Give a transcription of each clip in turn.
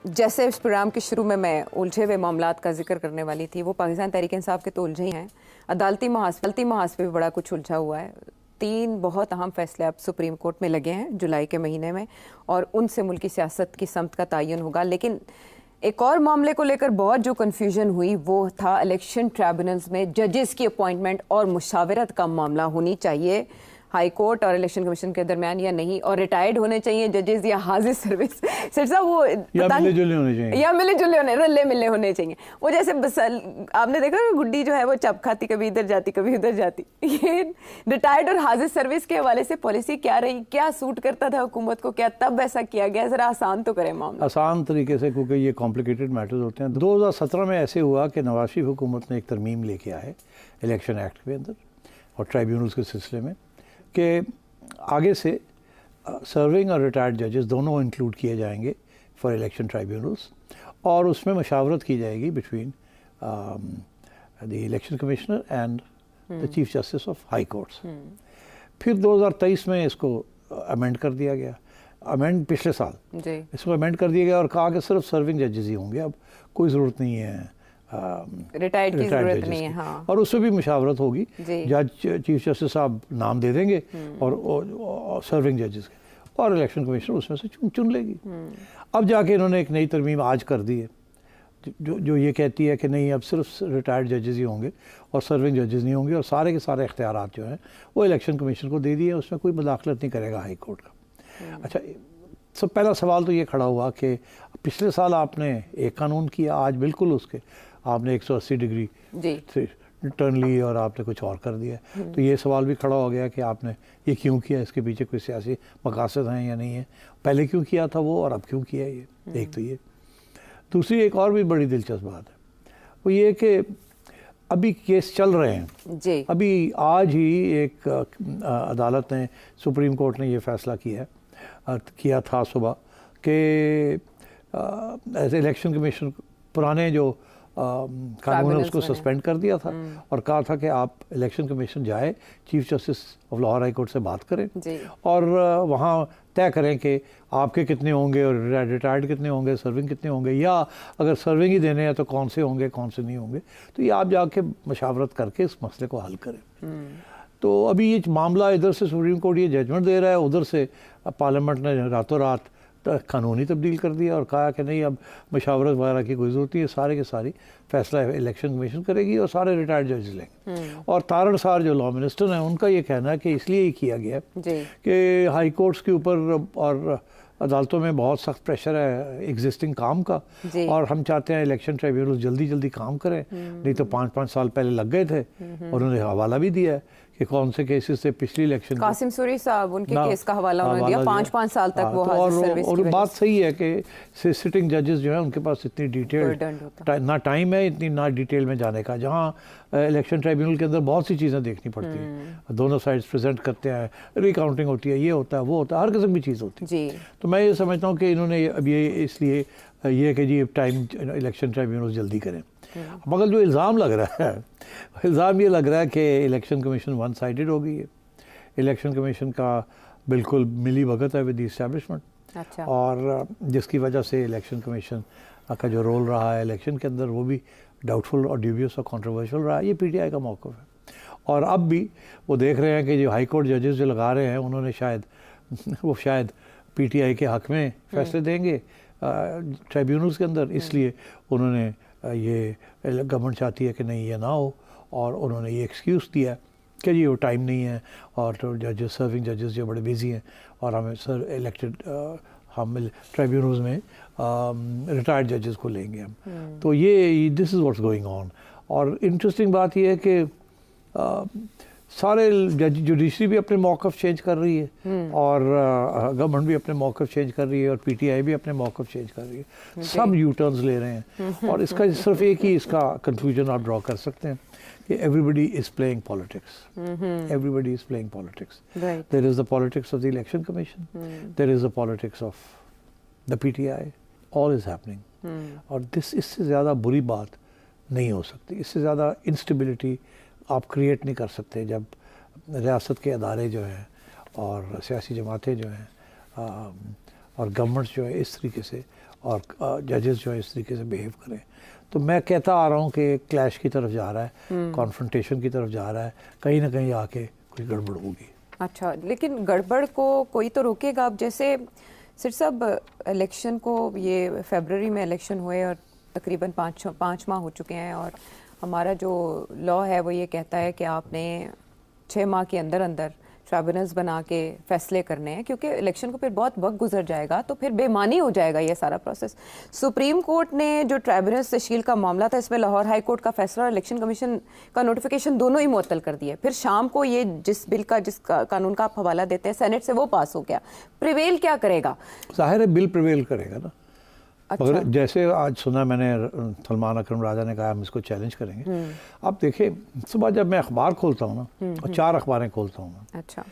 जैसे इस प्रोग्राम के शुरू में मैं उलझे हुए मामलात का जिक्र करने वाली थी, वो पाकिस्तान तहरीक इंसाफ के तो उलझे ही हैं। अदालती महाज पे भी बड़ा कुछ उलझा हुआ है। 3 बहुत अहम फैसले अब सुप्रीम कोर्ट में लगे हैं जुलाई के महीने में, और उनसे मुल्की सियासत की समत का तयन होगा। लेकिन एक और मामले को लेकर बहुत जो कन्फ्यूजन हुई वो था इलेक्शन ट्राइब्यूनल्स में जजेस की अपॉइंटमेंट और मुशावरत का मामला होनी चाहिए हाई कोर्ट और इलेक्शन कमीशन के दरमियान या नहीं, और रिटायर्ड होने चाहिए जजेस या हाजिर सर्विस सर साहब वो या मिले जुले होने चाहिए, या मिले जुले होने रले मिले होने चाहिए। वो जैसे आपने देखा गुड्डी जो है वो चप खाती, कभी इधर जाती कभी उधर जाती। ये रिटायर्ड और हाजिर सर्विस के हवाले से पॉलिसी क्या रही, क्या सूट करता था हुकूमत को, क्या तब ऐसा किया गया? जरा आसान तो करें मामला, आसान तरीके से, क्योंकि ये कॉम्प्लिकेटेड मैटर्स होते हैं। 2017 में ऐसे हुआ कि नवाज शरीफ हुकूमत ने एक तरमीम लेके आए इलेक्शन एक्ट के अंदर और ट्राइब्यूनल्स के सिलसिले में कि आगे से सर्विंग और रिटायर्ड जजेस दोनों इंक्लूड किए जाएंगे फॉर इलेक्शन ट्राइब्यूनल्स, और उसमें मशावरत की जाएगी between the election commissioner and the chief justice of high courts. फिर 2023 में इसको अमेंड कर दिया गया, अमेंड पिछले साल इसको अमेंड कर दिया गया और कहा कि सिर्फ सर्विंग जजेस ही होंगे, अब कोई ज़रूरत नहीं है रिटायर्ड की जरूरत नहीं है। हाँ। और उससे भी मुशावरत होगी, जज चीफ जस्टिस साहब नाम दे देंगे और सर्विंग जजेस के, और इलेक्शन कमीशन उसमें से चुन लेगी। अब जाके इन्होंने एक नई तरमीम आज कर दी है जो ये कहती है कि नहीं, अब सिर्फ रिटायर्ड जजेस ही होंगे और सर्विंग जजेस नहीं होंगे, और सारे के सारे इख्तियारात जो हैं वो इलेक्शन कमीशन को दे दिए, उसमें कोई मुदाखलत नहीं करेगा हाई कोर्ट का। अच्छा, सब पहला सवाल तो ये खड़ा हुआ कि पिछले साल आपने एक कानून किया, आज बिल्कुल उसके आपने 180 डिग्री टर्न ली और आपने कुछ और कर दिया। तो ये सवाल भी खड़ा हो गया कि आपने ये क्यों किया, इसके पीछे कोई सियासी मकासद हैं या नहीं है, पहले क्यों किया था वो और अब क्यों किया ये। एक तो ये, दूसरी एक और भी बड़ी दिलचस्प बात है वो ये कि अभी केस चल रहे हैं जी। अभी आज ही एक अदालत ने, सुप्रीम कोर्ट ने ये फैसला किया था सुबह कि एज इलेक्शन कमीशन पुराने जो कानून है उसको सस्पेंड कर दिया था और कहा था कि आप इलेक्शन कमीशन जाए, chief justice of Lahore high court से बात करें और वहाँ तय करें कि आपके कितने होंगे और रिटायर्ड कितने होंगे, सर्विंग कितने होंगे, या अगर सर्विंग ही देने हैं तो कौन से होंगे कौन से नहीं होंगे। तो ये आप जाके मशावरत करके इस मसले को हल करें। तो अभी ये मामला इधर से सुप्रीम कोर्ट ये जजमेंट दे रहा है, उधर से पार्लियामेंट ने रातों रात कानूनी तब्दील कर दिया और कहा कि नहीं, अब मशावरत वगैरह की कोई ज़रूरत नहीं है, सारे के सारी फैसला इलेक्शन कमीशन करेगी और सारे रिटायर्ड जजेस लेंगे। और तारण सार जो लॉ मिनिस्टर हैं उनका ये कहना है कि इसलिए ही किया गया कि हाई कोर्ट्स के ऊपर और अदालतों में बहुत सख्त प्रेशर है एग्जिस्टिंग काम का, और हम चाहते हैं इलेक्शन ट्राइब्यूनल जल्दी जल्दी काम करें। नहीं तो 5-5 साल पहले लग गए थे और उन्होंने हवाला भी दिया है कि कौन से केसेस से पिछली इलेक्शन कासिम सूरी साहब उनके केस का हवाला उन्होंने दिया, 5-5 साल तक वो हाजिर सर्विस की वजह से। बात सही है कि सिटिंग जजेस जो है उनके पास इतनी डिटेल ना टाइम है, इतनी ना डिटेल में जाने का, जहाँ इलेक्शन ट्राइब्यूनल के अंदर बहुत सी चीज़ें देखनी पड़ती हैं, दोनों साइड्स प्रेजेंट करते हैं, रिकाउंटिंग होती है, ये होता है वो होता है, हर किस्म की चीज़ होती है। तो मैं ये समझता हूँ कि इन्होंने अब ये इसलिए ये कि जी टाइम इलेक्शन ट्राइब्यूनल जल्दी करें। मगर जो इल्ज़ाम लग रहा है, इल्ज़ाम ये लग रहा है कि इलेक्शन कमीशन वन साइडेड हो गई है, इलेक्शन कमीशन का बिल्कुल मिली भगत है विद द एस्टैब्लिशमेंट, और जिसकी वजह से इलेक्शन कमीशन का जो रोल रहा है इलेक्शन के अंदर वो भी डाउटफुल और ड्यूबियस और कंट्रोवर्शियल रहा है। ये पीटीआई का मौक़िफ़ है, और अब भी वो देख रहे हैं कि जो हाई कोर्ट जजेस जो लगा रहे हैं उन्होंने शायद पीटीआई के हक़ में फैसले देंगे ट्राइब्यूनल्स के अंदर, इसलिए उन्होंने ये गवर्नमेंट चाहती है कि नहीं ये ना हो, और उन्होंने ये एक्सक्यूज़ दिया कि जी वो टाइम नहीं है और तो जजेस सर्विंग जजेस जो बड़े बिजी हैं और हमें हम ट्राइब्यूनल्स में रिटायर्ड जजेस को लेंगे हम। तो ये this is what's going on. और इंटरेस्टिंग बात ये है कि सारे जुडिशरी भी अपने मौक़िफ़ चेंज कर रही है और गवर्नमेंट भी अपने मौक़िफ़ चेंज कर रही है और पीटीआई भी अपने मौक़िफ़ चेंज कर रही है, सब यू टर्न्स ले रहे हैं। और इसका सिर्फ एक ही इसका कंक्लूजन आप ड्रॉ कर सकते हैं कि everybody is playing politics, everybody is playing politics. There is the politics of the election commission, there is the politics of the PTI, all is happening. और इससे ज़्यादा बुरी बात नहीं हो सकती, इससे ज़्यादा इंस्टेबिलिटी आप क्रिएट नहीं कर सकते जब रियासत के अदारे जो हैं और सियासी जमातें जो हैं और गवर्नमेंट्स जो है इस तरीके से और जजेस जो है इस तरीके से बिहेव करें। तो मैं कहता आ रहा हूँ कि क्लैश की तरफ जा रहा है, कॉन्फ्रंटेशन की तरफ जा रहा है, कहीं ना कहीं आके कोई गड़बड़ होगी। अच्छा, लेकिन गड़बड़ को कोई तो रोकेगा। अब जैसे सिर साहब इलेक्शन को, ये फरवरी में इलेक्शन हुए और तकरीबन पाँच माह हो चुके हैं, और हमारा जो लॉ है वो ये कहता है कि आपने 6 माह के अंदर अंदर ट्राइब्यूनल्स बना के फैसले करने हैं, क्योंकि इलेक्शन को फिर बहुत वक्त गुजर जाएगा तो फिर बेमानी हो जाएगा ये सारा प्रोसेस। सुप्रीम कोर्ट ने जो ट्राइब्यूनल्स तश्कील का मामला था, इसमें लाहौर हाई कोर्ट का फैसला और इलेक्शन कमीशन का नोटिफिकेशन दोनों ही मुअत्तल कर दिए। फिर शाम को ये जिस बिल का, जिस कानून का आप हवाला देते हैं सेनेट से, वो पास हो गया। प्रिवेल क्या करेगा? जाहिर है बिल प्रिवेल करेगा ना। अच्छा। मगर जैसे आज सुना मैंने, सलमान अकरम राजा ने कहा हम इसको चैलेंज करेंगे। आप देखिए, सुबह जब मैं अखबार खोलता हूँ ना, और 4 अखबारें खोलता हूँ मैं, अच्छा,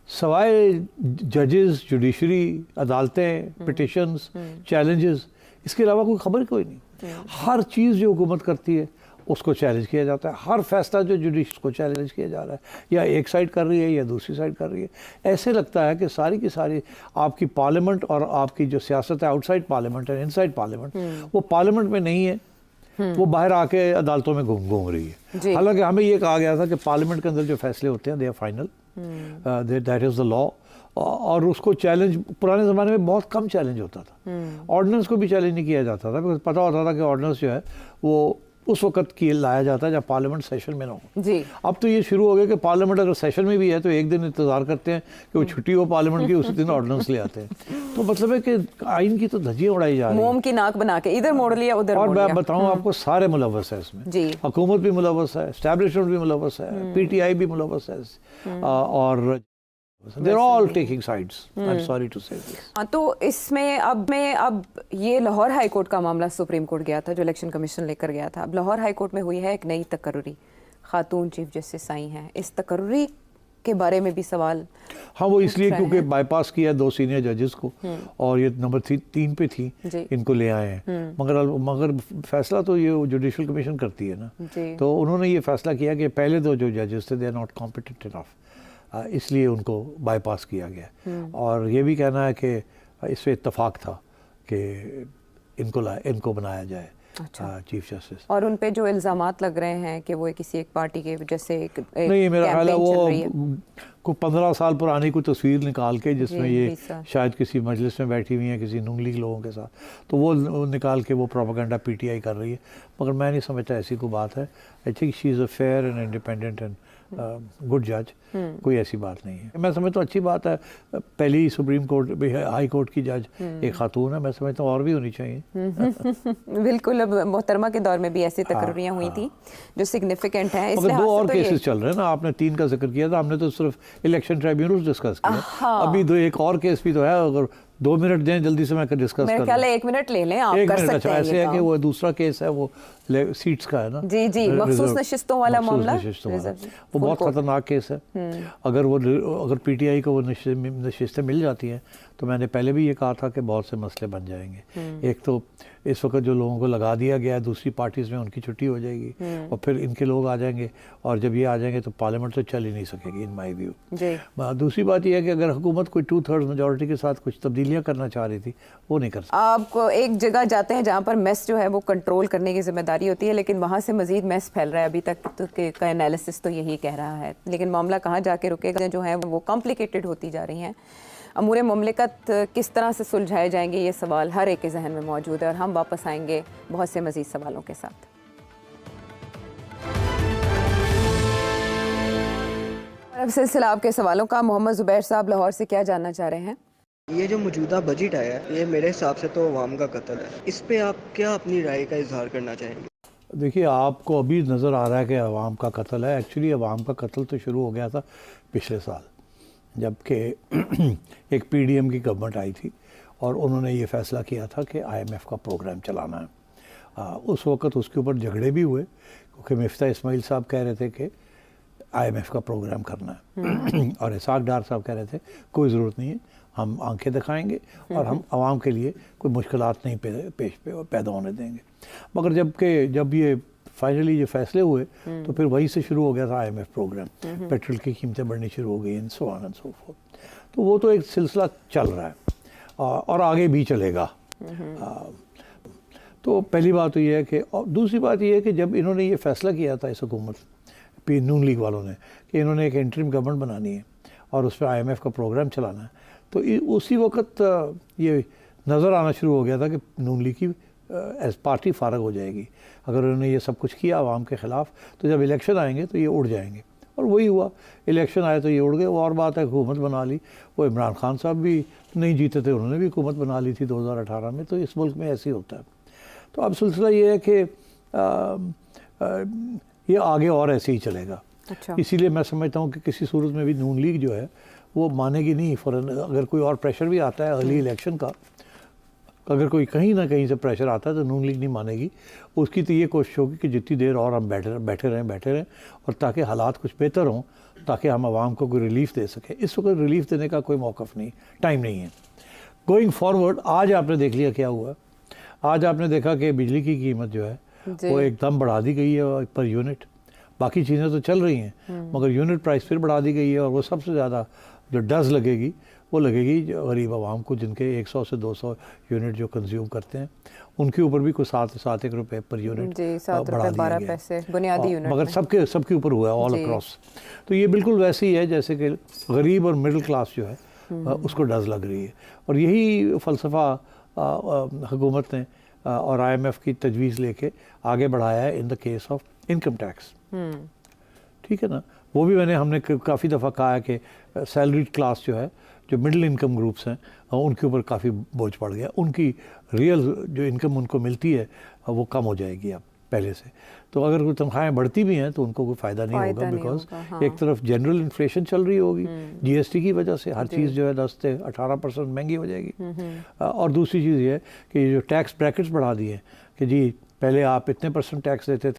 सवाए जजेस, जुडिशरी, अदालतें, पिटिशंस, चैलेंजेस, इसके अलावा कोई खबर कोई नहीं। हर चीज़ जो हुकूमत करती है उसको चैलेंज किया जाता है। हर फैसला जो जुडिश को चैलेंज किया जा रहा है, या एक साइड कर रही है या दूसरी साइड कर रही है। ऐसे लगता है कि सारी की सारी आपकी पार्लियामेंट और आपकी जो सियासत है आउटसाइड पार्लियामेंट है, इनसाइड पार्लियामेंट, वो पार्लियामेंट में नहीं है, वो बाहर आके अदालतों में घूम रही है। हालांकि हमें ये कहा गया था कि पार्लियामेंट के अंदर जो फैसले होते हैं they are final, that is the law. और उसको चैलेंज पुराने ज़माने में बहुत कम चैलेंज होता था। ऑर्डिनेंस को भी चैलेंज नहीं किया जाता था, बिकॉज पता होता था कि ऑर्डिनेंस जो है वो उस वक्त की लाया जाता है जब पार्लियामेंट सेशन में ना हो। जी। अब तो ये शुरू हो गया कि पार्लियामेंट अगर सेशन में भी है तो एक दिन इंतजार करते हैं कि वो छुट्टी हो पार्लियामेंट की, उसी दिन ऑर्डिनेंस ले आते हैं। तो मतलब है कि आइन की तो धज्जियां उड़ाई जा रही है, मोम की नाक बना के इधर मोड़ लिया उधर और मोड़ लिया। मैं बताऊं आपको, सारे मुलव्वस है इसमें। जी। हुकूमत भी मुलव्वस है, एस्टैब्लिशमेंट भी मुलव्वस है, पीटीआई भी मुलव्वस है, और they're all taking sides. I'm sorry to say this. तो इसमें अब ये लाहौर हाई कोर्ट का मामला सुप्रीम कोर्ट गया था, जो इलेक्शन कमीशन लेकर गया था। अब लाहौर हाई कोर्ट में हुई है एक नई तकर्री, खातून चीफ जस्टिस आई हैं। इस तकर्री के बारे में भी सवाल, हाँ, वो इसलिए क्योंकि बाईपास किया 2 सीनियर जजेस को, और ये नंबर 3 पे थी, इनको ले आए हैं। मगर फैसला तो ये जुडिशल कमीशन करती है ना। तो उन्होंने ये फैसला किया कि पहले 2 जो जजेस थे they are not competent enough, इसलिए उनको बाईपास किया गया। और ये भी कहना है कि इस पर इत्तफाक था कि इनको बनाया जाए चीफ जस्टिस। और उन पे जो इल्ज़ामात लग रहे हैं कि वो किसी एक पार्टी के जैसे नहीं, मेरा ख्याल है वो को 15 साल पुरानी कोई तस्वीर निकाल के, जिसमें ये शायद किसी मजलिस में बैठी हुई है किसी नून लीग लोगों के साथ, तो वो निकाल के वो प्रोपेगेंडा पीटीआई कर रही है। मगर मैं नहीं समझता ऐसी कोई बात है। I think she is a fair and independent and good जज। कोई ऐसी बात नहीं है। मैं समझता हूँ अच्छी बात है। पहली सुप्रीम कोर्ट, हाई कोर्ट की जज एक खातून है। मैं समझता हूँ और भी होनी चाहिए। बिल्कुल। अब मोहतरमा के दौर में भी ऐसी तकरीरें हुई थी जो सिग्निफिकेंट हैं। मगर 2 और केसेस चल रहे हैं ना। आपने 3 का जिक्र किया था, हमने तो सिर्फ इलेक्शन ट्राइब्यूनल डिस्कस किया। अभी 2 एक और केस भी तो है। अगर 2 मिनट दें जल्दी से मैं डिस्कस कर। मेरे ख्याल है 1 मिनट ले लें आप, कर सकते हैं। ऐसे है कि वो दूसरा केस है, वो सीट्स का है ना। जी, मखसूस नशिस्तों वाला मामला, वो बहुत खतरनाक केस है। अगर पीटीआई को वो नशिस्तें मिल जाती हैं तो मैंने पहले भी ये कहा था कि बहुत से मसले बन जाएंगे। एक तो इस वक्त जो लोगों को लगा दिया गया है दूसरी पार्टीज में, उनकी छुट्टी हो जाएगी, और फिर इनके लोग आ जाएंगे, और जब ये आ जाएंगे तो पार्लियामेंट तो चल ही नहीं सकेगी इन माई व्यू। दूसरी बात यह है कि अगर हुकूमत कोई 2/3 मेजोरिटी के साथ कुछ तब्दीलियाँ करना चाह रही थी, वो नहीं कर सकती। आप एक जगह जाते हैं जहाँ पर मेस जो है वो कंट्रोल करने की जिम्मेदारी होती है, लेकिन वहाँ से मजीद मेस फैल रहा है। अभी तक तो का एनालिसिस तो यही कह रहा है, लेकिन मामला कहाँ जाके रुकेगा जो है वो कॉम्प्लिकेटेड होती जा रही हैं। अमूर मुमलिकत किस तरह से सुलझाए जाएंगे, ये सवाल हर एक के जहन में मौजूद है। और हम वापस आएंगे बहुत से मजीद सवालों के साथ। और अब सिलसिला आपके सवालों का। मोहम्मद जुबैर साहब लाहौर से क्या जानना चाह रहे हैं? ये जो मौजूदा बजट आया है, ये मेरे हिसाब से तो अवाम का कत्ल है। इस पे आप क्या अपनी राय का इजहार करना चाहेंगे? देखिए, आपको अभी नज़र आ रहा है कि अवाम का कत्ल है। एक्चुअली अवाम का कत्ल तो शुरू हो गया था पिछले साल, जबकि एक पीडीएम की गवर्नमेंट आई थी और उन्होंने ये फ़ैसला किया था कि आईएमएफ का प्रोग्राम चलाना है। उस वक़्त उसके ऊपर झगड़े भी हुए, क्योंकि मिफ्ता इस्माइल साहब कह रहे थे कि आईएमएफ का प्रोग्राम करना है, और इसाक डार साहब कह रहे थे कोई ज़रूरत नहीं है, हम आंखें दिखाएंगे और हम आवाम के लिए कोई मुश्किलात नहीं पैदा होने देंगे। मगर जब ये फाइनली ये फैसले हुए तो फिर वहीं से शुरू हो गया था आईएमएफ प्रोग्राम। पेट्रोल की कीमतें बढ़नी शुरू हो गई, and so on and so fourth. तो वो तो एक सिलसिला चल रहा है और आगे भी चलेगा। तो पहली बात तो ये है कि, और दूसरी बात ये है कि जब इन्होंने ये फैसला किया था इस हुकूमत पी नून लीग वालों ने कि इन्होंने एक इंटरिम गवर्नमेंट बनानी है और उस पर IMF का प्रोग्राम चलाना है, तो उसी वक्त ये नज़र आना शुरू हो गया था कि नून लीग की एज पार्टी फारग हो जाएगी अगर उन्होंने ये सब कुछ किया आवाम के ख़िलाफ़। तो जब इलेक्शन आएंगे तो ये उड़ जाएंगे, और वही हुआ। इलेक्शन आए तो ये उड़ गए। वो और बात है, हुकूमत बना ली। वो इमरान खान साहब भी नहीं जीते थे, उन्होंने भी हुकूमत बना ली थी 2018 में। तो इस मुल्क में ऐसे ही होता है। तो अब सिलसिला ये है कि ये आगे और ऐसे ही चलेगा। अच्छा। इसीलिए मैं समझता हूँ कि किसी सूरत में भी नून लीग जो है वो मानेगी नहीं। फ़ौरन अगर कोई और प्रेशर भी आता है अर्ली इलेक्शन का, अगर कोई कहीं ना कहीं से प्रेशर आता है तो नून लीग नहीं मानेगी। उसकी तो ये कोशिश होगी कि जितनी देर और हम बैठे रहें और ताकि हालात कुछ बेहतर हों, ताकि हम आवाम को कोई रिलीफ दे सकें। इस वक्त रिलीफ देने का कोई मौक़िफ़ नहीं, टाइम नहीं है। गोइंग फॉरवर्ड आज आपने देख लिया क्या हुआ। आज आपने देखा कि बिजली की कीमत जो है वो एकदम बढ़ा दी गई है पर यूनिट। बाकी चीज़ें तो चल रही हैं मगर यूनिट प्राइस फिर बढ़ा दी गई है। और वो सबसे ज़्यादा जो डज लगेगी वो लगेगी गरीब आवाम को, जिनके 100 से 200 यूनिट जो कंज्यूम करते हैं, उनके ऊपर भी कुछ 7 रुपए पर यूनिट बढ़ा दिया गया बुनियादी यूनिट, मगर सबके ऊपर हुआ है ऑल अक्रॉस। तो ये बिल्कुल वैसे ही है जैसे कि गरीब और मिडिल क्लास जो है उसको डज लग रही है। और यही फ़लसफ़ा हुकूमत ने और IMF की तजवीज़ लेके आगे बढ़ाया है in the case of income tax. ठीक है ना। वो भी हमने काफ़ी दफ़ा कहा है कि सैलरीड क्लास जो है, जो मिडिल इनकम ग्रुप्स हैं, उनके ऊपर काफ़ी बोझ पड़ गया। उनकी रियल जो इनकम उनको मिलती है वो कम हो जाएगी अब पहले से। तो अगर कोई तनख्वाहें बढ़ती भी हैं तो उनको कोई फ़ायदा नहीं होगा, बिकॉज एक तरफ जनरल इन्फ्लेशन चल रही होगी GST की वजह से। हर चीज़ जो है 10 से 18% महंगी हो जाएगी। और दूसरी चीज़ ये है कि जो टैक्स ब्रैकेट्स बढ़ा दिए कि जी पहले आप इतने % टैक्स देते थे,